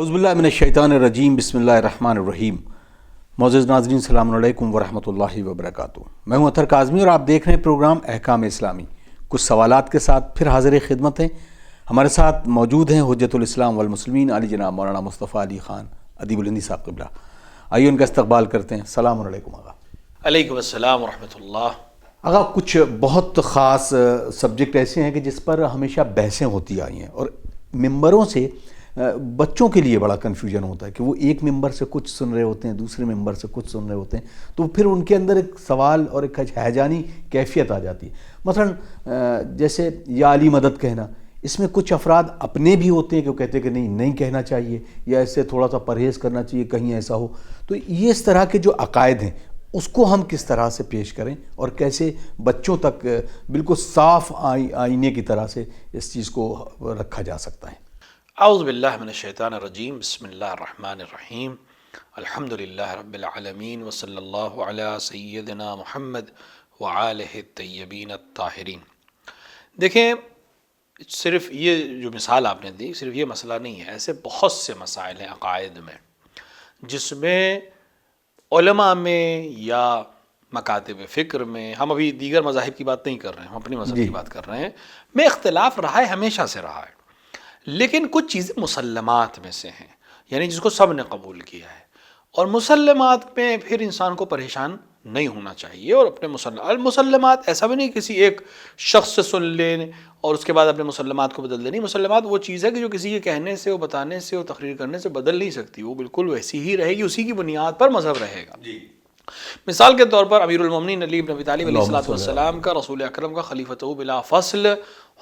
اعوذ باللہ من الشیطان الرجیم، بسم اللہ الرحمن الرحیم۔ معزز ناظرین، السلام علیکم ورحمۃ اللہ وبرکاتہ۔ میں ہوں اطہر کاظمی اور آپ دیکھ رہے ہیں پروگرام احکام اسلامی۔ کچھ سوالات کے ساتھ پھر حاضر خدمت ہیں۔ ہمارے ساتھ موجود ہیں حجت الاسلام والمسلمین علی جناب مولانا مصطفیٰ علی خان ادیب الہندی صاحب قبلہ۔ آئیے ان کا استقبال کرتے ہیں۔ السلام علیکم آقا۔ علیکم السلام ورحمۃ اللہ۔ آقا، کچھ بہت خاص سبجیکٹ ایسے ہیں کہ جس پر ہمیشہ بحثیں ہوتی آئی ہیں، اور ممبروں سے بچوں کے لیے بڑا کنفیوژن ہوتا ہے کہ وہ ایک ممبر سے کچھ سن رہے ہوتے ہیں، دوسرے ممبر سے کچھ سن رہے ہوتے ہیں، تو پھر ان کے اندر ایک سوال اور ایک ہیجانی کیفیت آ جاتی ہے۔ مثلا جیسے یا علی مدد کہنا، اس میں کچھ افراد اپنے بھی ہوتے ہیں کہ وہ کہتے ہیں کہ نہیں کہنا چاہیے، یا ایسے تھوڑا سا پرہیز کرنا چاہیے کہیں ایسا ہو۔ تو یہ اس طرح کے جو عقائد ہیں اس کو ہم کس طرح سے پیش کریں اور کیسے بچوں تک بالکل صاف آئینے کی طرح سے اس چیز کو رکھا جا سکتا ہے؟ اعوذ باللہ من الشیطان الرجیم، بسم اللہ الرحمن الرحیم، الحمد للہ رب العالمین، وصلی اللہ علی سیدنا محمد وآلہ الطیبین الطاہرین۔ دیکھیں، صرف یہ جو مثال آپ نے دی، صرف یہ مسئلہ نہیں ہے، ایسے بہت سے مسائل ہیں عقائد میں جس میں علماء میں یا مکاتب فکر میں، ہم ابھی دیگر مذاہب کی بات نہیں کر رہے ہیں، ہم اپنی مذہب کی بات کر رہے ہیں، میں اختلاف رہا ہے، ہمیشہ سے رہا ہے، لیکن کچھ چیزیں مسلمات میں سے ہیں، یعنی جس کو سب نے قبول کیا ہے، اور مسلمات میں پھر انسان کو پریشان نہیں ہونا چاہیے، اور اپنے المسلمات ایسا بھی نہیں کسی ایک شخص سے سن لیں اور اس کے بعد اپنے مسلمات کو بدل دیں۔ مسلمات وہ چیز ہے کہ جو کسی کے کہنے سے، وہ بتانے سے، وہ تقریر کرنے سے بدل نہیں سکتی، وہ بالکل ویسی ہی رہے گی، اسی کی بنیاد پر مذہب رہے گا۔ مثال کے طور پر امیر المومنین علی بن ابی طالب علیہ السلام کا رسول اکرم کا خلیفۃ بلا فصل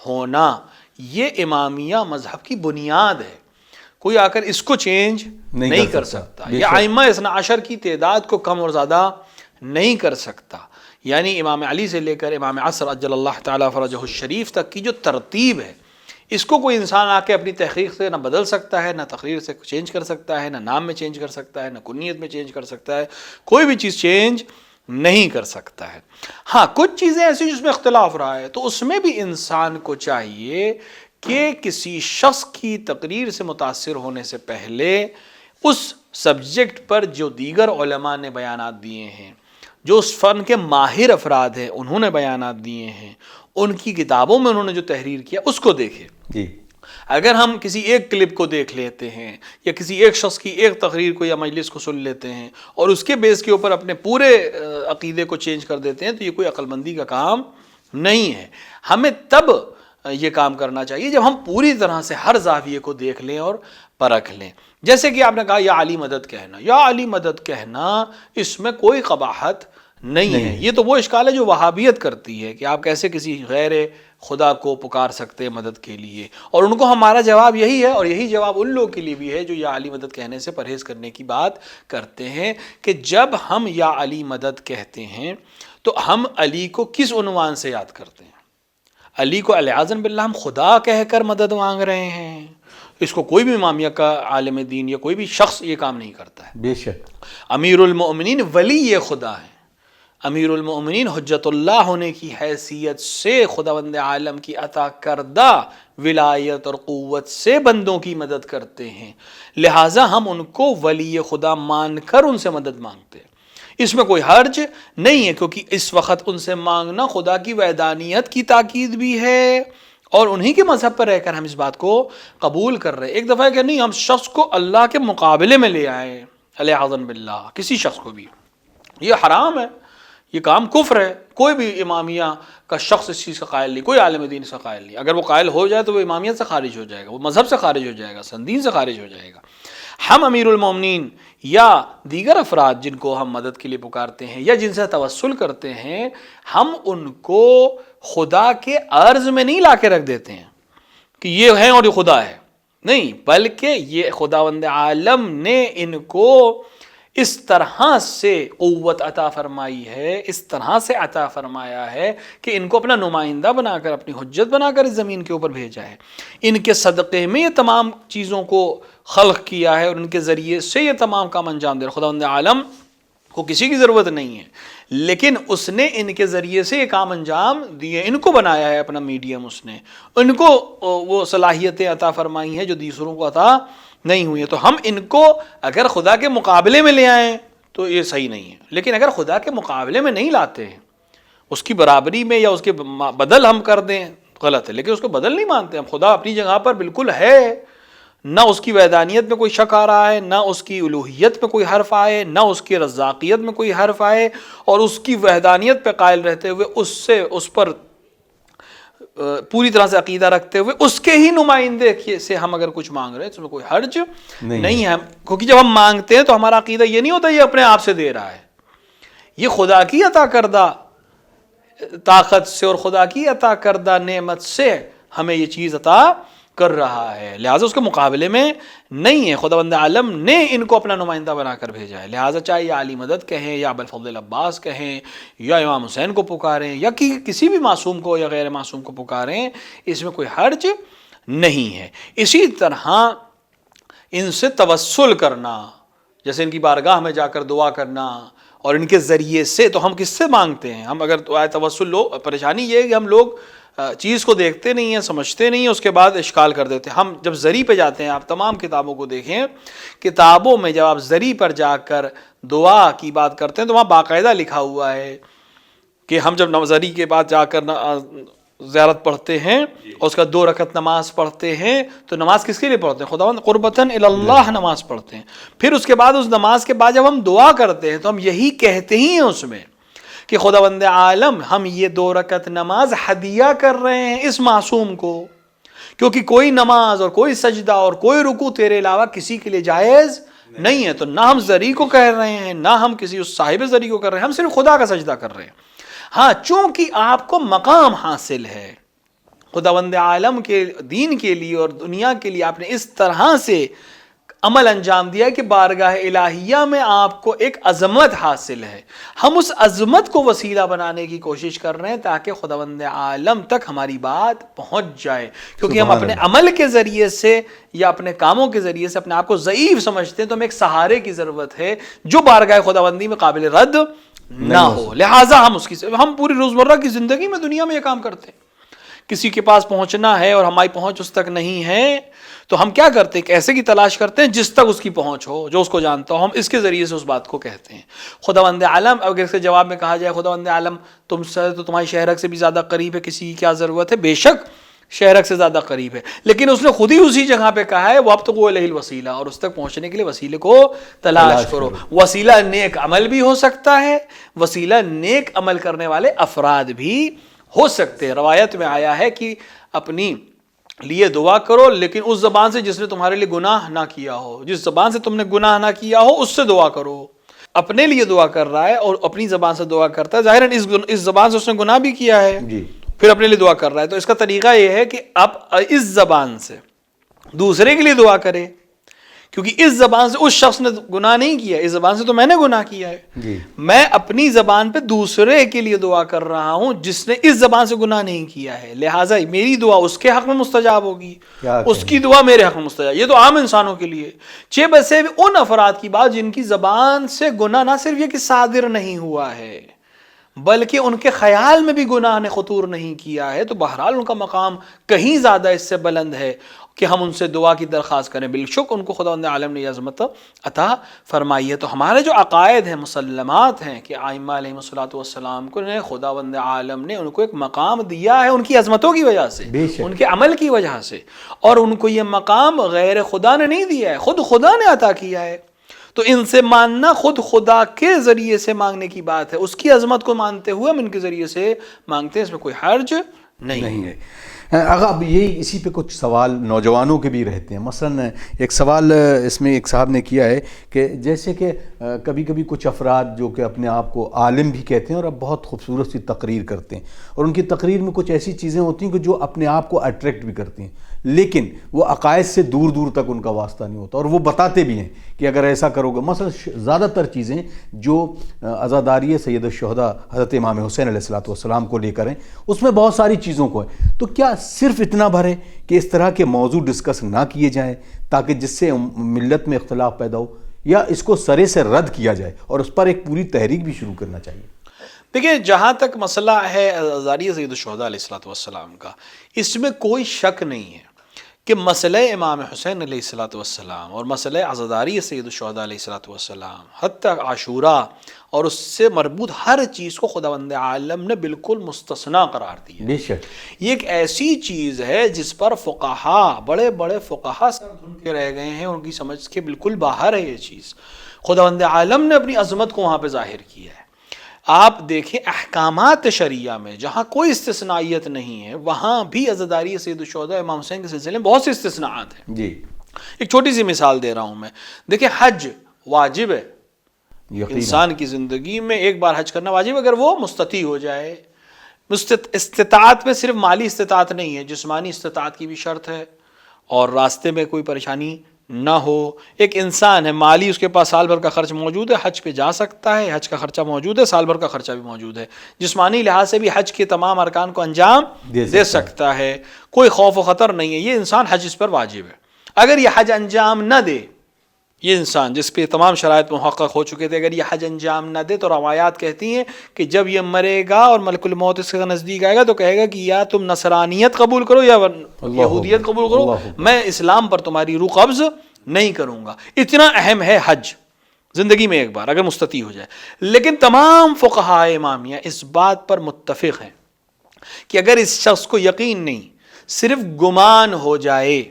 ہونا، یہ امامیہ مذہب کی بنیاد ہے، کوئی آ کر اس کو چینج نہیں کر سکتا، یا ائمہ اثنا عشر کی تعداد کو کم اور زیادہ نہیں کر سکتا، یعنی امام علی سے لے کر امام عصر عجل اللہ تعالی فرجہ الشریف تک کی جو ترتیب ہے، اس کو کوئی انسان آ کے اپنی تحقیق سے نہ بدل سکتا ہے، نہ تقریر سے چینج کر سکتا ہے، نہ نام میں چینج کر سکتا ہے، نہ کنیت میں چینج کر سکتا ہے، کوئی بھی چیز چینج نہیں کر سکتا ہے۔ ہاں، کچھ چیزیں ایسی جس میں اختلاف رہا ہے، تو اس میں بھی انسان کو چاہیے کہ کسی شخص کی تقریر سے متاثر ہونے سے پہلے اس سبجیکٹ پر جو دیگر علماء نے بیانات دیے ہیں، جو اس فن کے ماہر افراد ہیں انہوں نے بیانات دیے ہیں، ان کی کتابوں میں انہوں نے جو تحریر کیا اس کو دیکھے۔ اگر ہم کسی ایک کلپ کو دیکھ لیتے ہیں یا کسی ایک شخص کی ایک تقریر کو یا مجلس کو سن لیتے ہیں اور اس کے بیس کے اوپر اپنے پورے عقیدے کو چینج کر دیتے ہیں، تو یہ کوئی عقل مندی کا کام نہیں ہے۔ ہمیں تب یہ کام کرنا چاہیے جب ہم پوری طرح سے ہر زاویے کو دیکھ لیں اور پرکھ لیں۔ جیسے کہ آپ نے کہا یا علی مدد کہنا، یا علی مدد کہنا، اس میں کوئی قباحت نہیں ہے۔ یہ تو وہ اشکال ہے جو وہابیت کرتی ہے کہ آپ کیسے کسی غیر خدا کو پکار سکتے ہیں مدد کے لیے، اور ان کو ہمارا جواب یہی ہے، اور یہی جواب ان لوگوں کے لیے بھی ہے جو یا علی مدد کہنے سے پرہیز کرنے کی بات کرتے ہیں، کہ جب ہم یا علی مدد کہتے ہیں تو ہم علی کو کس عنوان سے یاد کرتے ہیں؟ علی کو العیاذ باللہ ہم خدا کہہ کر مدد مانگ رہے ہیں؟ اس کو کوئی بھی امامیہ کا عالم دین یا کوئی بھی شخص یہ کام نہیں کرتا ہے۔ بے شک امیر المؤمنین ولی یہ خدا ہے، امیر المؤمنین حجت اللہ ہونے کی حیثیت سے خداوند عالم کی عطا کردہ ولایت اور قوت سے بندوں کی مدد کرتے ہیں، لہٰذا ہم ان کو ولی خدا مان کر ان سے مدد مانگتے ہیں۔ اس میں کوئی حرج نہیں ہے، کیونکہ اس وقت ان سے مانگنا خدا کی وحدانیت کی تاکید بھی ہے، اور انہی کے مذہب پر رہ کر ہم اس بات کو قبول کر رہے ہیں۔ ایک دفعہ کہ نہیں ہم شخص کو اللہ کے مقابلے میں لے آئے، علیہ باللہ، کسی شخص کو بھی، یہ حرام ہے، یہ کام کفر ہے۔ کوئی بھی امامیہ کا شخص اس چیز کا قائل نہیں، کوئی عالم دین اس کا قائل نہیں۔ اگر وہ قائل ہو جائے تو وہ امامیت سے خارج ہو جائے گا، وہ مذہب سے خارج ہو جائے گا، سندین سے خارج ہو جائے گا۔ ہم امیر المومنین یا دیگر افراد جن کو ہم مدد کے لیے پکارتے ہیں یا جن سے توسل کرتے ہیں، ہم ان کو خدا کے عرض میں نہیں لا کے رکھ دیتے ہیں کہ یہ ہیں اور یہ خدا ہے، نہیں، بلکہ یہ خداوند عالم نے ان کو اس طرح سے قوت عطا فرمائی ہے، اس طرح سے عطا فرمایا ہے کہ ان کو اپنا نمائندہ بنا کر، اپنی حجت بنا کر اس زمین کے اوپر بھیجا ہے۔ ان کے صدقے میں یہ تمام چیزوں کو خلق کیا ہے اور ان کے ذریعے سے یہ تمام کام انجام دے رہا۔ خداوند عالم کو کسی کی ضرورت نہیں ہے، لیکن اس نے ان کے ذریعے سے یہ کام انجام دیے، ان کو بنایا ہے اپنا میڈیم، اس نے ان کو وہ صلاحیتیں عطا فرمائی ہیں جو دوسروں کو عطا نہیں ہوئی ہیں. تو ہم ان کو اگر خدا کے مقابلے میں لے آئیں تو یہ صحیح نہیں ہے، لیکن اگر خدا کے مقابلے میں نہیں لاتے ہیں، اس کی برابری میں یا اس کے بدل ہم کر دیں غلط ہے، لیکن اس کو بدل نہیں مانتے ہم. خدا اپنی جگہ پر بالکل ہے، نہ اس کی وحدانیت میں کوئی شک آ رہا ہے، نہ اس کی الوہیت میں کوئی حرف آئے، نہ اس کی رزاقیت میں کوئی حرف آئے، اور اس کی وحدانیت پہ قائل رہتے ہوئے اس پر پوری طرح سے عقیدہ رکھتے ہوئے اس کے ہی نمائندے سے ہم اگر کچھ مانگ رہے ہیں تو اس میں کوئی حرج نہیں ہے. کیونکہ جب ہم مانگتے ہیں تو ہمارا عقیدہ یہ نہیں ہوتا یہ اپنے آپ سے دے رہا ہے، یہ خدا کی عطا کردہ طاقت سے اور خدا کی عطا کردہ نعمت سے ہمیں یہ چیز عطا کر رہا ہے، لہٰذا اس کے مقابلے میں نہیں ہے. خداوند عالم نے ان کو اپنا نمائندہ بنا کر بھیجا ہے، لہٰذا چاہے یا علی مدد کہیں یا ابوالفضل عباس کہیں یا امام حسین کو پکاریں یا کسی بھی معصوم کو یا غیر معصوم کو پکاریں، اس میں کوئی حرج نہیں ہے. اسی طرح ان سے توسل کرنا، جیسے ان کی بارگاہ میں جا کر دعا کرنا اور ان کے ذریعے سے، تو ہم کس سے مانگتے ہیں؟ ہم اگر توسل پریشانی یہ ہے کہ ہم لوگ چیز کو دیکھتے نہیں ہیں، سمجھتے نہیں ہیں، اس کے بعد اشکال کر دیتے ہیں. ہم جب ذری پہ جاتے ہیں، آپ تمام کتابوں کو دیکھیں، کتابوں میں جب آپ ذری پر جا کر دعا کی بات کرتے ہیں تو وہاں باقاعدہ لکھا ہوا ہے کہ ہم جب ذری کے بعد جا کر زیارت پڑھتے ہیں اور اس کا 2 رکعت نماز پڑھتے ہیں تو نماز کس کے لیے پڑھتے ہیں؟ خداوند قربتاً الی اللہ نماز پڑھتے ہیں. پھر اس کے بعد اس نماز کے بعد جب ہم دعا کرتے ہیں تو ہم یہی کہتے ہی ہیں اس میں کہ خداوند عالم ہم یہ 2 رکعت نماز ہدیہ کر رہے ہیں اس معصوم کو، کیونکہ کوئی نماز اور کوئی سجدہ اور کوئی رکوع تیرے علاوہ کسی کے لیے جائز نہیں ہے. تو نہ ہم ذری کو کہہ رہے ہیں، نہ ہم کسی اس صاحب ذری کو کر رہے ہیں، ہم صرف خدا کا سجدہ کر رہے ہیں. ہاں چونکہ آپ کو مقام حاصل ہے خداوند عالم کے دین کے لیے اور دنیا کے لیے، آپ نے اس طرح سے عمل انجام دیا کہ بارگاہ الہیہ میں آپ کو ایک عظمت حاصل ہے. ہم اس عظمت کو وسیلہ بنانے کی کوشش کر رہے ہیں تاکہ خداوند عالم تک ہماری بات پہنچ جائے، کیونکہ ہم اپنے عمل کے ذریعے سے یا اپنے کاموں کے ذریعے سے اپنے آپ کو ضعیف سمجھتے ہیں. تو ہمیں ایک سہارے کی ضرورت ہے جو بارگاہ خداوندی میں قابل رد نہ ہو. لہٰذا ہم پوری روزمرہ کی زندگی میں دنیا میں یہ کام کرتے ہیں. کسی کے پاس پہنچنا ہے اور ہماری پہنچ اس تک نہیں ہے تو ہم کیا کرتے ہیں؟ ایک ایسے کی تلاش کرتے ہیں جس تک اس کی پہنچ ہو، جو اس کو جانتا ہو، ہم اس کے ذریعے سے اس بات کو کہتے ہیں. خداوند عالم، اگر اس کے جواب میں کہا جائے خداوند عالم تم سے تو تمہاری شہرک سے بھی زیادہ قریب ہے، کسی کی کیا ضرورت ہے؟ بے شک شہرک سے زیادہ قریب ہے، لیکن اس نے خود ہی اسی جگہ پہ کہا ہے وَابْتَغُوا إِلَيْهِ الْوَسِيلَةَ، اور اس تک پہنچنے کے لیے وسیلے کو تلاش کرو. وسیلہ نیک عمل بھی ہو سکتا ہے، وسیلہ نیک عمل کرنے والے افراد بھی ہو سکتے ہیں. روایت میں آیا ہے کہ اپنی لیے دعا کرو لیکن اس زبان سے جس نے تمہارے لیے گناہ نہ کیا ہو، جس زبان سے تم نے گناہ نہ کیا ہو اس سے دعا کرو. اپنے لیے دعا کر رہا ہے اور اپنی زبان سے دعا کرتا ہے، ظاہراً اس زبان سے اس نے گناہ بھی کیا ہے، پھر اپنے لیے دعا کر رہا ہے. تو اس کا طریقہ یہ ہے کہ آپ اس زبان سے دوسرے کے لیے دعا کرے، کیونکہ اس زبان سے اس شخص نے گناہ نہیں کیا، اس زبان سے تو میں نے گناہ کیا ہے. میں اپنی زبان پہ دوسرے کے لیے دعا کر رہا ہوں جس نے اس زبان سے گناہ نہیں کیا ہے، لہٰذا میری دعا اس کے حق میں مستجاب ہوگی، اس کی دعا میرے حق میں مستجاب. یہ تو عام انسانوں کے لیے، چہ بسے بھی ان افراد کی بات جن کی زبان سے گناہ نہ صرف یہ کہ صادر نہیں ہوا ہے بلکہ ان کے خیال میں بھی گناہ نے خطور نہیں کیا ہے، تو بہرحال ان کا مقام کہیں زیادہ اس سے بلند ہے کہ ہم ان سے دعا کی درخواست کریں. بالشک ان کو خداوند عالم نے یہ عظمت عطا فرمائی ہے. تو ہمارے جو عقائد ہیں، مسلمات ہیں کہ ائمہ علیہم الصلوۃ والسلام کو خداوند عالم نے ان کو ایک مقام دیا ہے ان کی عظمتوں کی وجہ سے، ان کے عمل کی وجہ سے، اور ان کو یہ مقام غیر خدا نے نہیں دیا ہے، خود خدا نے عطا کیا ہے. تو ان سے ماننا خود خدا کے ذریعے سے مانگنے کی بات ہے، اس کی عظمت کو مانتے ہوئے ہم ان کے ذریعے سے مانگتے ہیں، اس میں کوئی حرج نہیں ہے. اگر اب یہی اسی پہ کچھ سوال نوجوانوں کے بھی رہتے ہیں. مثلا ایک سوال اس میں ایک صاحب نے کیا ہے کہ جیسے کہ کبھی کبھی کچھ افراد جو کہ اپنے آپ کو عالم بھی کہتے ہیں اور اب بہت خوبصورت سی تقریر کرتے ہیں، اور ان کی تقریر میں کچھ ایسی چیزیں ہوتی ہیں کہ جو اپنے آپ کو اٹریکٹ بھی کرتی ہیں، لیکن وہ عقائد سے دور دور تک ان کا واسطہ نہیں ہوتا، اور وہ بتاتے بھی ہیں کہ اگر ایسا کرو گے. مثلا زیادہ تر چیزیں جو عزاداری سید الشہداء حضرت امام حسین علیہ السلام کو لے کر ہیں، اس میں بہت ساری چیزوں کو ہے. تو کیا صرف اتنا بھر ہے کہ اس طرح کے موضوع ڈسکس نہ کیے جائیں تاکہ جس سے ملت میں اختلاف پیدا ہو، یا اس کو سرے سے رد کیا جائے اور اس پر ایک پوری تحریک بھی شروع کرنا چاہیے؟ دیکھیں، جہاں تک مسئلہ ہے عزاداری سید الشہداء علیہ السلام کا، اس میں کوئی شک نہیں ہے کہ مسئلہ امام حسین علیہ الصلوۃ والسلام اور مسئلہ عزاداری سید الشہداء علیہ الصلوۃ والسلام حتیٰ عاشوراء اور اس سے مربوط ہر چیز کو خداوند عالم نے بالکل مستثنا قرار دیا. بے شک یہ ایک ایسی چیز ہے جس پر فقہا بڑے بڑے فقہا سر دھن کے رہ گئے ہیں، ان کی سمجھ کے بالکل باہر ہے یہ چیز. خداوند عالم نے اپنی عظمت کو وہاں پہ ظاہر کیا ہے. آپ دیکھیں احکامات شریعہ میں جہاں کوئی استثنائیت نہیں ہے وہاں بھی عزاداری سید الشہداء امام حسین کے سلسلے میں بہت سے استثناءات ہیں. جی ایک چھوٹی سی مثال دے رہا ہوں میں. دیکھیں حج واجب ہے، یقیناً انسان کی زندگی میں ایک بار حج کرنا واجب ہے اگر وہ مستطیع ہو جائے. استطاعت میں صرف مالی استطاعت نہیں ہے، جسمانی استطاعت کی بھی شرط ہے اور راستے میں کوئی پریشانی نہ ہو. ایک انسان ہے مالی اس کے پاس سال بھر کا خرچ موجود ہے، حج پہ جا سکتا ہے، حج کا خرچہ موجود ہے، سال بھر کا خرچہ بھی موجود ہے، جسمانی لحاظ سے بھی حج کے تمام ارکان کو انجام دے سکتا ہے، کوئی خوف و خطر نہیں ہے. یہ انسان حج اس پر واجب ہے. اگر یہ حج انجام نہ دے، یہ انسان جس پہ تمام شرائط محقق ہو چکے تھے، اگر یہ حج انجام نہ دے تو روایات کہتی ہیں کہ جب یہ مرے گا اور ملک الموت اس کے نزدیک آئے گا تو کہے گا کہ یا تم نصرانیت قبول کرو یا یہودیت قبول کرو، میں اسلام پر تمہاری روح قبض نہیں کروں گا. اتنا اہم ہے حج زندگی میں ایک بار اگر مستطیع ہو جائے. لیکن تمام فقہاء امامیہ اس بات پر متفق ہیں کہ اگر اس شخص کو یقین نہیں، صرف گمان ہو جائے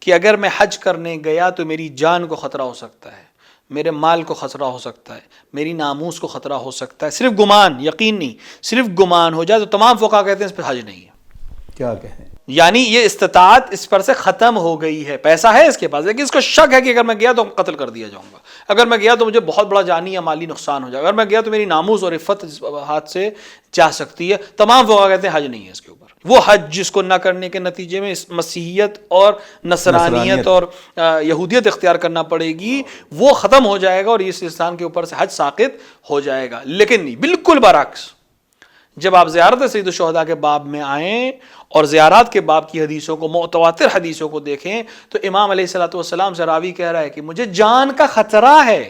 کہ اگر میں حج کرنے گیا تو میری جان کو خطرہ ہو سکتا ہے، میرے مال کو خطرہ ہو سکتا ہے، میری ناموس کو خطرہ ہو سکتا ہے، صرف گمان، یقین نہیں، صرف گمان ہو جائے تو تمام فقہاء کہتے ہیں اس پہ حج نہیں ہے. کیا کہیں، یعنی یہ استطاعت اس پر سے ختم ہو گئی ہے. پیسہ ہے اس کے پاس لیکن اس کو شک ہے کہ اگر میں گیا تو قتل کر دیا جاؤں گا، اگر میں گیا تو مجھے بہت بڑا جانی یا مالی نقصان ہو جائے گا، اگر میں گیا تو میری ناموس اور عفت ہاتھ سے جا سکتی ہے. تمام فقہاء کہتے ہیں حج نہیں ہے اس کے اوپر. وہ حج جس کو نہ کرنے کے نتیجے میں مسیحیت اور نصرانیت اور یہودیت اختیار کرنا پڑے گی، وہ ختم ہو جائے گا اور اس انسان کے اوپر سے حج ساقط ہو جائے گا. لیکن نہیں، بالکل برعکس. جب آپ زیارت سید الشہداء کے باب میں آئیں اور زیارات کے باب کی حدیثوں کو، متواتر حدیثوں کو دیکھیں تو امام علیہ الصلوۃ والسلام سے راوی کہہ رہا ہے کہ مجھے جان کا خطرہ ہے،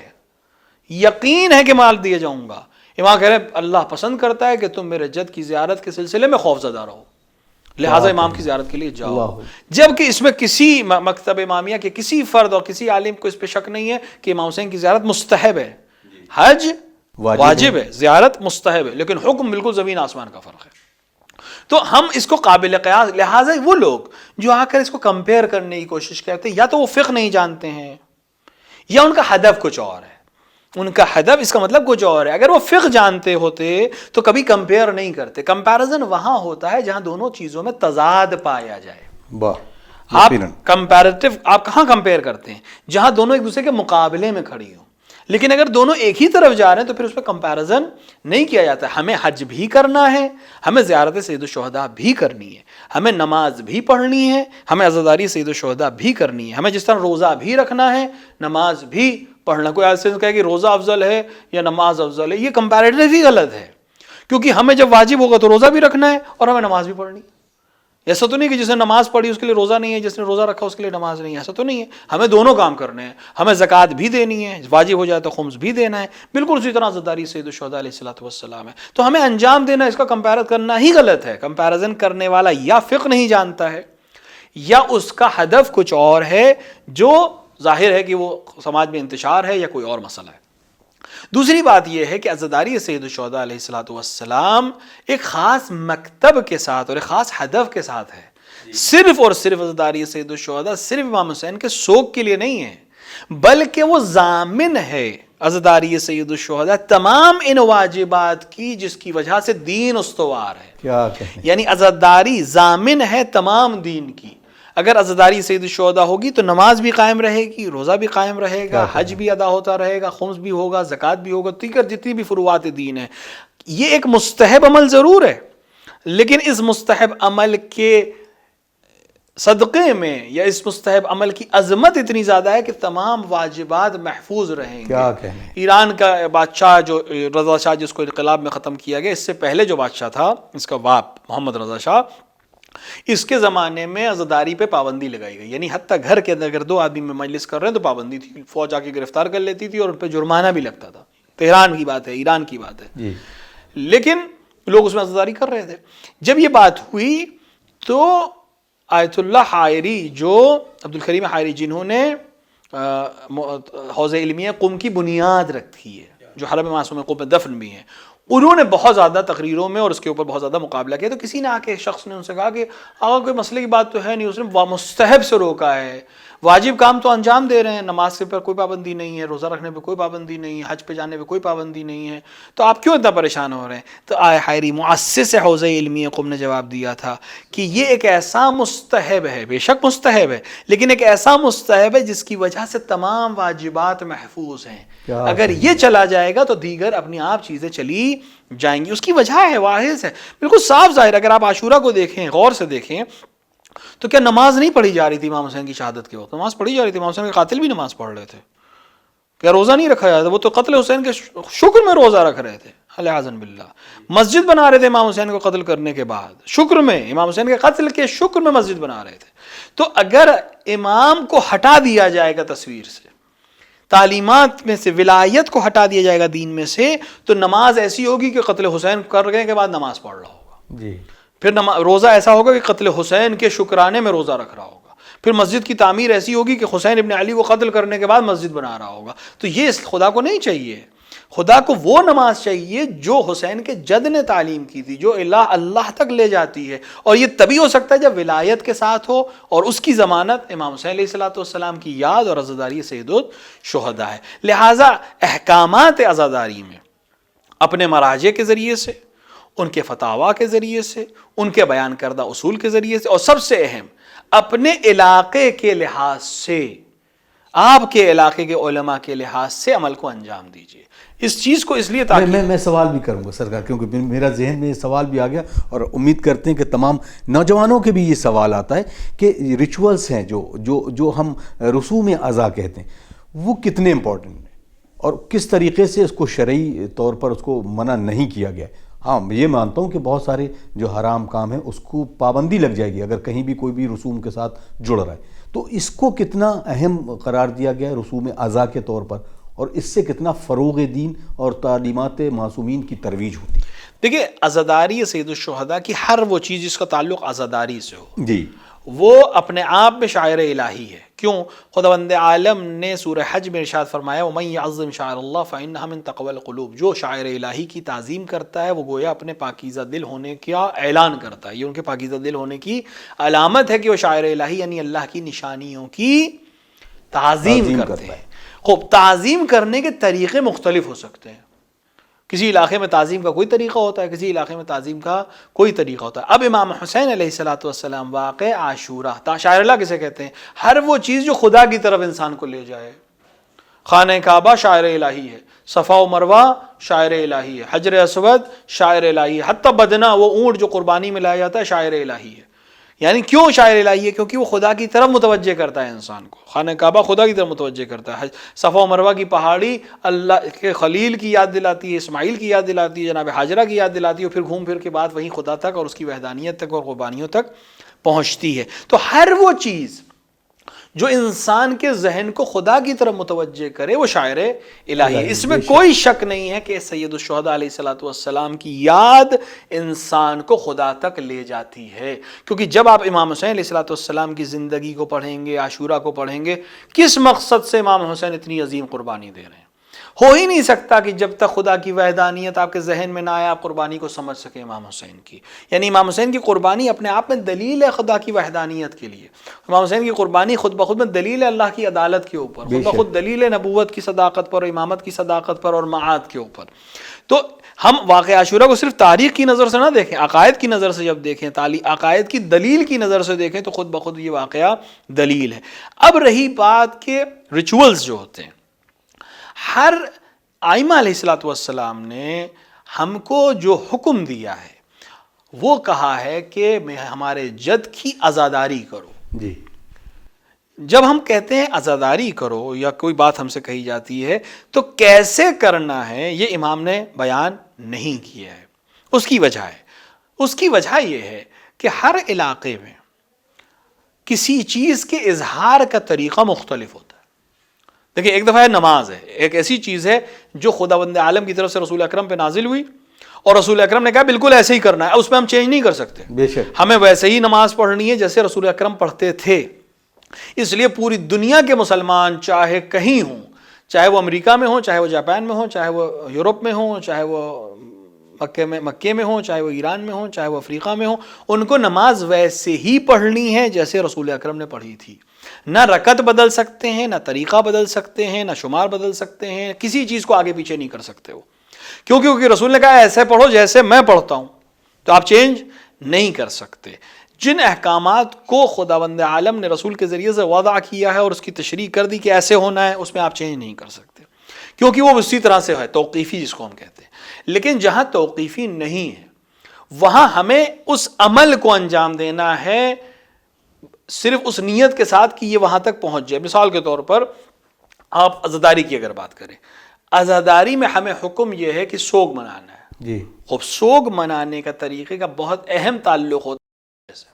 یقین ہے کہ مال دیے جاؤں گا. امام کہہ رہے ہیں اللہ پسند کرتا ہے کہ تم میرے جد کی زیارت کے سلسلے میں خوف زدہ رہو، لہٰذا امام کی زیارت کے لیے جاؤ. جبکہ اس میں کسی مکتب امامیہ کے کسی فرد اور کسی عالم کو اس پہ شک نہیں ہے کہ امام حسین کی زیارت مستحب ہے، حج واجب ہے، زیارت مستحب ہے، لیکن حکم بالکل زمین آسمان کا فرق ہے. تو ہم اس کو قابل قیاس، لہٰذا وہ لوگ جو آ کر اس کو کمپیئر کرنے کی کوشش کرتے ہیں یا تو وہ فقہ نہیں جانتے ہیں یا ان کا ہدف کچھ اور ہے. ان کا ہدف اس کا مطلب کچھ اور ہے. اگر وہ فقہ جانتے ہوتے تو کبھی کمپیئر نہیں کرتے. کمپیرزن وہاں ہوتا ہے جہاں دونوں چیزوں میں تضاد پایا جائے. آپ کمپیریٹو آپ کہاں کمپیئر کرتے ہیں؟ جہاں دونوں ایک دوسرے کے مقابلے میں کھڑی ہوں. لیکن اگر دونوں ایک ہی طرف جا رہے ہیں تو پھر اس پہ کمپیرزن نہیں کیا جاتا. ہمیں حج بھی کرنا ہے، ہمیں زیارت سید الشہداء بھی کرنی ہے، ہمیں نماز بھی پڑھنی ہے، ہمیں عزاداری سید الشہداء بھی کرنی ہے، ہمیں جس طرح روزہ بھی رکھنا ہے، نماز بھی پڑھنا. کوئی ایسے کہے کہ روزہ افضل ہے یا نماز افضل ہے، یہ کمپیریٹو ہی غلط ہے. کیونکہ ہمیں جب واجب ہوگا تو روزہ بھی رکھنا ہے اور ہمیں نماز بھی پڑھنی ہے. ایسا تو نہیں کہ جس نے نماز پڑھی اس کے لیے روزہ نہیں ہے، جس نے روزہ رکھا اس کے لیے نماز نہیں ہے، ایسا تو نہیں ہے. ہمیں دونوں کام کرنے ہیں. ہمیں زکوٰۃ بھی دینی ہے، واجب ہو جائے تو خمس بھی دینا ہے، بالکل اسی طرح عزاداری سید الشہداء علیہ الصلوۃ والسلام ہے. تو ہمیں انجام دینا، اس کا کمپیئر کرنا ہی غلط ہے. کمپیرزن کرنے والا یا فقہ نہیں جانتا ہے یا اس کا ہدف کچھ اور ہے جو ظاہر ہے کہ وہ سماج میں انتشار ہے یا کوئی اور مسئلہ ہے. دوسری بات یہ ہے کہ عزاداری سید الشہداء علیہ الصلوۃ والسلام ایک خاص مکتب کے ساتھ اور ایک خاص ہدف کے ساتھ ہے. صرف اور صرف عزاداری سید الشہداء صرف امام حسین کے سوگ کے لیے نہیں ہے، بلکہ وہ ضامن ہے عزاداری سید الشہداء تمام ان واجبات کی جس کی وجہ سے دین استوار ہے. کیا کہیں، یعنی عزاداری ضامن ہے تمام دین کی. اگر عزاداری سید الشہداء ہوگی تو نماز بھی قائم رہے گی، روزہ بھی قائم رہے گا، حج بھی ادا ہوتا رہے گا، خمس بھی ہوگا، زکوٰۃ بھی ہوگا، دیگر جتنی بھی فروعات دین ہے. یہ ایک مستحب عمل ضرور ہے، لیکن اس مستحب عمل کے صدقے میں یا اس مستحب عمل کی عظمت اتنی زیادہ ہے کہ تمام واجبات محفوظ رہیں گے. کیا کہنے. ایران کا بادشاہ جو رضا شاہ جس کو انقلاب میں ختم کیا گیا، اس سے پہلے جو بادشاہ تھا اس کا باپ محمد رضا شاہ، اس کے زمانے میں عزاداری پہ پابندی لگائی گئی. یعنی حتیٰ گھر کے اندر اگر دو آدمی میں مجلس کر رہے ہیں تو پابندی تھی، فوج آ کے گرفتار کر لیتی تھی اور ان پہ جرمانہ بھی لگتا تھا. تہران کی بات ہے، ایران کی بات ہے جی. لیکن لوگ اس میں عزاداری کر رہے تھے. جب یہ بات ہوئی تو آیت اللہ حائری جو عبد الکریم حائری جنہوں نے حوض علمیہ قم کی بنیاد رکھی ہے، جو حرم معصوم قم میں دفن بھی ہیں، انہوں نے بہت زیادہ تقریروں میں اور اس کے اوپر بہت زیادہ مقابلہ کیا. تو کسی نے آ کے شخص نے ان سے کہا کہ آقا کوئی مسئلے کی بات تو ہے نہیں، اس نے مستحب سے روکا ہے، واجب کام تو انجام دے رہے ہیں، نماز پر کوئی پابندی نہیں ہے، روزہ رکھنے پہ کوئی پابندی نہیں ہے، حج پہ جانے پہ کوئی پابندی نہیں ہے، تو آپ کیوں اتنا پریشان ہو رہے ہیں؟ تو حائری مؤسس حوض علمیہ قم نے جواب دیا تھا کہ یہ ایک ایسا مستحب ہے، بے شک مستحب ہے، لیکن ایک ایسا مستحب ہے جس کی وجہ سے تمام واجبات محفوظ ہیں. اگر یہ چلا جائے گا تو دیگر اپنی آپ چیزیں چلی جائیں گی. اس کی وجہ ہے، واحد ہے، بالکل صاف ظاہر. اگر آپ عاشورہ کو دیکھیں، غور سے دیکھیں، تو کیا نماز نہیں پڑھی جا رہی تھی امام حسین کی شہادت کے وقت؟ نماز پڑھی جا رہی تھی، امام حسین کے قاتل بھی نماز پڑھ رہے تھے. کیا روزہ نہیں رکھا جاتا؟ وہ تو قتل حسین کے شکر میں روزہ رکھ رہے تھے، علیہ باللہ. مسجد بنا رہے تھے امام حسین کو قتل کرنے کے بعد، شکر میں، امام حسین کے قتل کے شکر میں مسجد بنا رہے تھے. تو اگر امام کو ہٹا دیا جائے گا تصویر سے، تعلیمات میں سے، ولایت کو ہٹا دیا جائے گا دین میں سے، تو نماز ایسی ہوگی کہ قتل حسین کرنے کے بعد نماز پڑھ رہا ہوگا. جی. پھر روزہ ایسا ہوگا کہ قتل حسین کے شکرانے میں روزہ رکھ رہا ہوگا. پھر مسجد کی تعمیر ایسی ہوگی کہ حسین ابن علی کو قتل کرنے کے بعد مسجد بنا رہا ہوگا. تو یہ خدا کو نہیں چاہیے. خدا کو وہ نماز چاہیے جو حسین کے جد نے تعلیم کی تھی، جو اللہ تک لے جاتی ہے. اور یہ تبھی ہو سکتا ہے جب ولایت کے ساتھ ہو، اور اس کی ضمانت امام حسین علیہ الصلوۃ والسلام کی یاد اور عزاداری سید الشہداء ہے. لہٰذا احکامات عزاداری میں اپنے مراجع کے ذریعے سے، ان کے فتاویٰ کے ذریعے سے، ان کے بیان کردہ اصول کے ذریعے سے، اور سب سے اہم اپنے علاقے کے لحاظ سے، آپ کے علاقے کے علماء کے لحاظ سے عمل کو انجام دیجیے. اس چیز کو اس لیے تاکہ میں سوال بھی کروں گا سرکار، کیونکہ میرا ذہن میں یہ سوال بھی آ گیا، اور امید کرتے ہیں کہ تمام نوجوانوں کے بھی یہ سوال آتا ہے کہ ریچولز ہیں جو ہم رسوم اعضاء کہتے ہیں، وہ کتنے امپورٹنٹ ہیں اور کس طریقے سے اس کو شرعی طور پر اس کو منع نہیں کیا گیا. ہاں یہ مانتا ہوں کہ بہت سارے جو حرام کام ہیں اس کو پابندی لگ جائے گی اگر کہیں بھی کوئی بھی رسوم کے ساتھ جڑ رہا ہے. تو اس کو کتنا اہم قرار دیا گیا ہے رسوم اعضاء کے طور پر، اور اس سے کتنا فروغ دین اور تعلیمات معصومین کی ترویج ہوتی ہے؟ دیکھیے، عزاداری سید الشہداء کی ہر وہ چیز جس کا تعلق عزاداری سے ہو، جی، وہ اپنے آپ میں شاعر الہی ہے. کیوں؟ خداوند عالم نے سورہ حج میں ارشاد فرمایا وَمَن يَعْظِمْ شَعَائِرَ اللَّهِ فَإِنَّهَا مِن تَقْوَى الْقُلُوبِ. جو شاعر الہی کی تعظیم کرتا ہے وہ گویا اپنے پاکیزہ دل ہونے کا اعلان کرتا ہے. یہ ان کے پاکیزہ دل ہونے کی علامت ہے کہ وہ شاعر الہی یعنی اللہ کی نشانیوں کی تعظیم کرتے ہیں. خوب، تعظیم کرنے کے طریقے مختلف ہو سکتے ہیں. کسی علاقے میں تعظیم کا کوئی طریقہ ہوتا ہے، کسی علاقے میں تعظیم کا کوئی طریقہ ہوتا ہے. اب امام حسین علیہ الصلوۃ والسلام واقع عاشورہ، شاعر اللہ کسے کہتے ہیں؟ ہر وہ چیز جو خدا کی طرف انسان کو لے جائے. خانہ کعبہ شاعر الہی ہے، صفا و مروہ شاعر الہی ہے، حجر اسود شاعر الہی ہے، حتیٰ بدنہ وہ اونٹ جو قربانی میں لایا جاتا ہے شاعر الہی ہے. یعنی کیوں شاعر الہی ہے؟ کیونکہ وہ خدا کی طرف متوجہ کرتا ہے انسان کو. خانہ کعبہ خدا کی طرف متوجہ کرتا ہے، صفا و مروہ کی پہاڑی اللہ کے خلیل کی یاد دلاتی ہے، اسماعیل کی یاد دلاتی ہے، جناب حاجرہ کی یاد دلاتی ہے، اور پھر گھوم پھر کے بعد وہیں خدا تک اور اس کی وحدانیت تک اور قربانیوں تک پہنچتی ہے. تو ہر وہ چیز جو انسان کے ذہن کو خدا کی طرف متوجہ کرے وہ شاعر الہی ہے. اس میں کوئی شک نہیں ہے کہ سید الشہداء علیہ الصلوۃ والسلام کی یاد انسان کو خدا تک لے جاتی ہے. کیونکہ جب آپ امام حسین علیہ الصلوۃ والسلام کی زندگی کو پڑھیں گے، عاشورہ کو پڑھیں گے، کس مقصد سے امام حسین اتنی عظیم قربانی دے رہے ہیں؟ ہو ہی نہیں سکتا کہ جب تک خدا کی وحدانیت آپ کے ذہن میں نہ آئے آپ قربانی کو سمجھ سکیں امام حسین کی. یعنی امام حسین کی قربانی اپنے آپ میں دلیل ہے خدا کی وحدانیت کے لیے. امام حسین کی قربانی خود بخود میں دلیل ہے اللہ کی عدالت کے اوپر، خود بخود دلیل ہے نبوت کی صداقت پر، امامت کی صداقت پر اور معاد کے اوپر. تو ہم واقع عاشورہ کو صرف تاریخ کی نظر سے نہ دیکھیں، عقائد کی نظر سے جب دیکھیں، عقائد کی دلیل کی نظر سے دیکھیں تو خود بخود یہ واقعہ دلیل ہے. اب رہی بات کہ ریچولز جو ہوتے ہیں، ہر ائمہ علیہ الصلوۃ والسلام نے ہم کو جو حکم دیا ہے وہ کہا ہے کہ ہمارے جد کی عزاداری کرو. جی. جب ہم کہتے ہیں عزاداری کرو یا کوئی بات ہم سے کہی جاتی ہے تو کیسے کرنا ہے یہ امام نے بیان نہیں کیا ہے. اس کی وجہ یہ ہے کہ ہر علاقے میں کسی چیز کے اظہار کا طریقہ مختلف ہوتا ہے. دیکھیں، ایک دفعہ نماز ہے، ایک ایسی چیز ہے جو خداوند عالم کی طرف سے رسول اکرم پہ نازل ہوئی اور رسول اکرم نے کہا بالکل ایسے ہی کرنا ہے، اس میں ہم چینج نہیں کر سکتے، بے شک ہمیں ویسے ہی نماز پڑھنی ہے جیسے رسول اکرم پڑھتے تھے۔ اس لیے پوری دنیا کے مسلمان چاہے کہیں ہوں، چاہے وہ امریکہ میں ہوں، چاہے وہ جاپان میں ہوں، چاہے وہ یورپ میں ہوں، چاہے وہ مکے میں ہوں، چاہے وہ ایران میں ہوں، چاہے وہ افریقہ میں ہوں، ان کو نماز ویسے ہی پڑھنی ہے جیسے رسول اکرم نے پڑھی تھی۔ نہ رکعت بدل سکتے ہیں، نہ طریقہ بدل سکتے ہیں، نہ شمار بدل سکتے ہیں، کسی چیز کو آگے پیچھے نہیں کر سکتے وہ، کیونکہ رسول نے کہا ایسے پڑھو جیسے میں پڑھتا ہوں، تو آپ چینج نہیں کر سکتے۔ جن احکامات کو خداوند عالم نے رسول کے ذریعے سے وضع کیا ہے اور اس کی تشریح کر دی کہ ایسے ہونا ہے، اس میں آپ چینج نہیں کر سکتے، کیونکہ وہ اسی طرح سے ہے، توقیفی جس کو ہم کہتے ہیں۔ لیکن جہاں توقیفی نہیں ہے وہاں ہمیں اس عمل کو انجام دینا ہے صرف اس نیت کے ساتھ کہ یہ وہاں تک پہنچ جائے۔ مثال کے طور پر آپ عزاداری کی اگر بات کریں، عزاداری میں ہمیں حکم یہ ہے کہ سوگ منانا ہے، جی خوب سوگ منانے کا طریقے کا بہت اہم تعلق ہوتا ہے۔ جیسے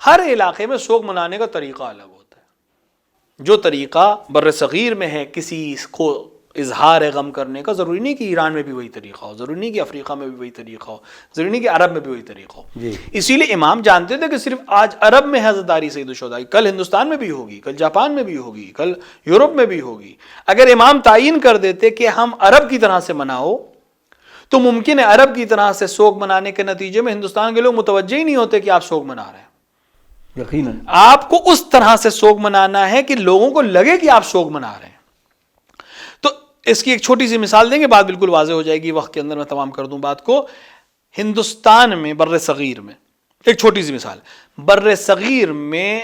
ہر علاقے میں سوگ منانے کا طریقہ الگ ہوتا ہے۔ جو طریقہ بر صغیر میں ہے کسی کو اظہار غم کرنے کا، ضروری نہیں کہ ایران میں بھی وہی طریقہ ہو، ضروری نہیں کہ افریقہ میں بھی وہی طریقہ ہو، ضروری نہیں کہ عرب میں بھی وہی طریقہ ہو۔ جی اسی لیے امام جانتے تھے کہ صرف آج عرب میں ہے عزاداری سید الشہداء، کل ہندوستان میں بھی ہوگی، کل جاپان میں بھی ہوگی، کل یورپ میں بھی ہوگی۔ اگر امام تعین کر دیتے کہ ہم عرب کی طرح سے مناؤ تو ممکن ہے عرب کی طرح سے سوگ منانے کے نتیجے میں ہندوستان کے لوگ متوجہ ہی نہیں ہوتے کہ آپ سوگ منا رہے ہیں۔ یقیناً آپ کو اس طرح سے سوگ منانا ہے کہ لوگوں کو لگے کہ آپ سوگ منا رہے ہیں۔ تو اس کی ایک چھوٹی سی مثال دیں گے، بات بالکل واضح ہو جائے گی، وقت کے اندر میں تمام کر دوں بات کو۔ ہندوستان میں بر صغیر میں ایک چھوٹی سی مثال، بر صغیر میں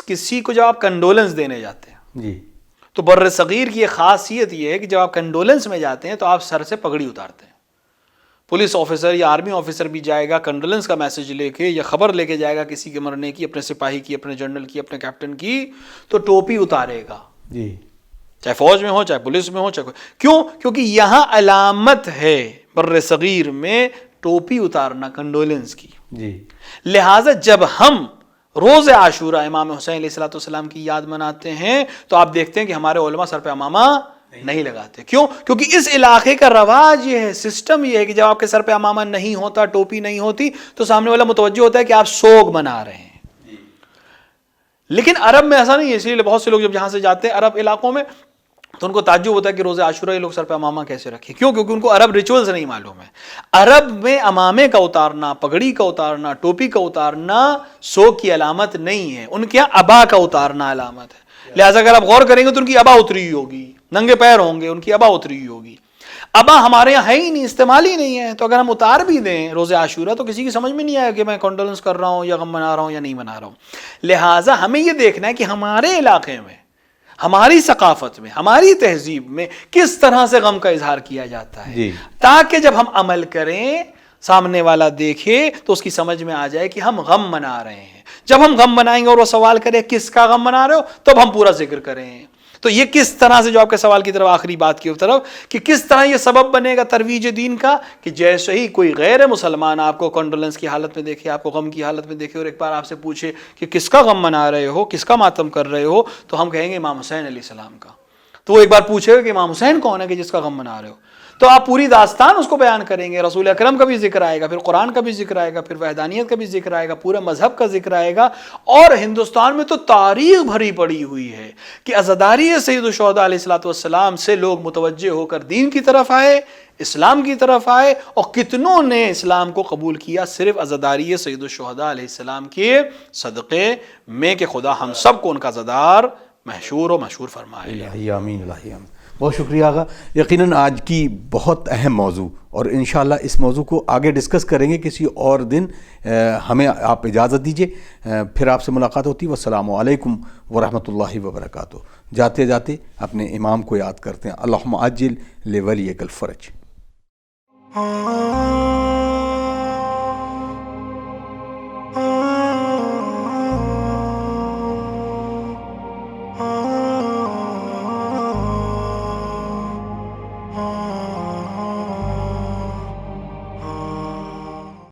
کسی کو جب آپ کنڈولنس دینے جاتے ہیں جی تو بر صغیر کی ایک خاصیت یہ ہے کہ جب آپ کنڈولنس میں جاتے ہیں تو آپ سر سے پگڑی اتارتے ہیں۔ پولیس آفیسر یا آرمی آفیسر بھی جائے گا کنڈولنس کا میسج لے کے یا خبر لے کے جائے گا کسی کے مرنے کی، اپنے سپاہی کی، اپنے جنرل کی، اپنے کیپٹن کی، تو ٹوپی اتارے گا، جی چاہے فوج میں ہو، چاہے پولیس میں ہو، چاہے کیوں؟ کیونکہ یہاں علامت ہے بر صغیر میں ٹوپی اتارنا کنڈولنس کی۔ جی لہٰذا جب ہم روز عاشورہ امام حسین علیہ الصلوۃ والسلام کی یاد مناتے ہیں تو آپ دیکھتے ہیں کہ ہمارے علماء سر پہ عمامہ نہیں لگاتے۔ کیوں؟ کیونکہ اس علاقے کا رواج یہ ہے، سسٹم یہ ہے کہ جب آپ کے سر پہ عمامہ نہیں ہوتا، ٹوپی نہیں ہوتی، تو سامنے والا متوجہ ہوتا ہے کہ آپ سوگ منا رہے ہیں۔ لیکن عرب میں ایسا نہیں ہے، اسی لیے بہت سے لوگ جب یہاں سے جاتے ہیں عرب علاقوں میں تو ان کو تعجب ہوتا ہے کہ روز عاشورہ یہ لوگ سر پہ عمامہ کیسے رکھیں۔ کیوں؟ کیونکہ ان کو عرب ریچولز نہیں معلوم ہے۔ عرب میں عمامے کا اتارنا، پگڑی کا اتارنا، ٹوپی کا اتارنا سوگ کی علامت نہیں ہے، ان کے یہاں ابا کا اتارنا علامت ہے۔ لہٰذا اگر آپ غور کریں گے تو ان کی ابا اتری ہوئی ہوگی، ننگے پیر ہوں گے، ان کی ابا اتری ہوئی ہوگی۔ ابا ہمارے یہاں ہے ہی نہیں، استعمال ہی نہیں ہے، تو اگر ہم اتار بھی دیں روز عاشورہ تو کسی کی سمجھ میں نہیں آئے کہ میں کنڈولنس کر رہا ہوں یا غم منا رہا ہوں یا نہیں منا رہا ہوں۔ لہٰذا ہمیں یہ دیکھنا ہے کہ ہمارے علاقے میں، ہماری ثقافت میں، ہماری تہذیب میں کس طرح سے غم کا اظہار کیا جاتا ہے، جی تاکہ جب ہم عمل کریں سامنے والا دیکھے تو اس کی سمجھ میں آ جائے کہ ہم غم منا رہے ہیں۔ جب ہم غم منائیں گے اور وہ سوال کرے کس کا غم منا رہے ہو، تب ہم پورا ذکر کریں۔ تو یہ کس طرح سے، جو آپ کے سوال کی طرف آخری بات کی طرف، کہ کس طرح یہ سبب بنے گا ترویج دین کا، کہ جیسے ہی کوئی غیر مسلمان آپ کو کنڈولنس کی حالت میں دیکھے، آپ کو غم کی حالت میں دیکھے اور ایک بار آپ سے پوچھے کہ کس کا غم منا رہے ہو، کس کا ماتم کر رہے ہو، تو ہم کہیں گے امام حسین علیہ السلام کا۔ تو وہ ایک بار پوچھے گا کہ امام حسین کون ہے کہ جس کا غم منا رہے ہو، تو آپ پوری داستان اس کو بیان کریں گے، رسول اکرم کا بھی ذکر آئے گا، پھر قرآن کا بھی ذکر آئے گا، پھر وحدانیت کا بھی ذکر آئے گا، پورے مذہب کا ذکر آئے گا۔ اور ہندوستان میں تو تاریخ بھری پڑی ہوئی ہے کہ عزاداری سید الشہداء علیہ الصلوۃ والسلام سے لوگ متوجہ ہو کر دین کی طرف آئے، اسلام کی طرف آئے، اور کتنوں نے اسلام کو قبول کیا صرف عزاداری سید الشہداء علیہ السلام کے صدقے میں، کہ خدا ہم سب کو ان کا عزادار محشور و مشہور فرمائے۔ الہی آمین، الہی آمین۔ بہت شکریہ آقا۔ یقیناً آج کی بہت اہم موضوع، اور انشاءاللہ اس موضوع کو آگے ڈسکس کریں گے کسی اور دن۔ ہمیں آپ اجازت دیجیے، پھر آپ سے ملاقات ہوتی ہے۔ والسلام علیکم ورحمۃ اللہ وبرکاتہ۔ جاتے جاتے اپنے امام کو یاد کرتے ہیں، اللہم عجل لولیک الفرج۔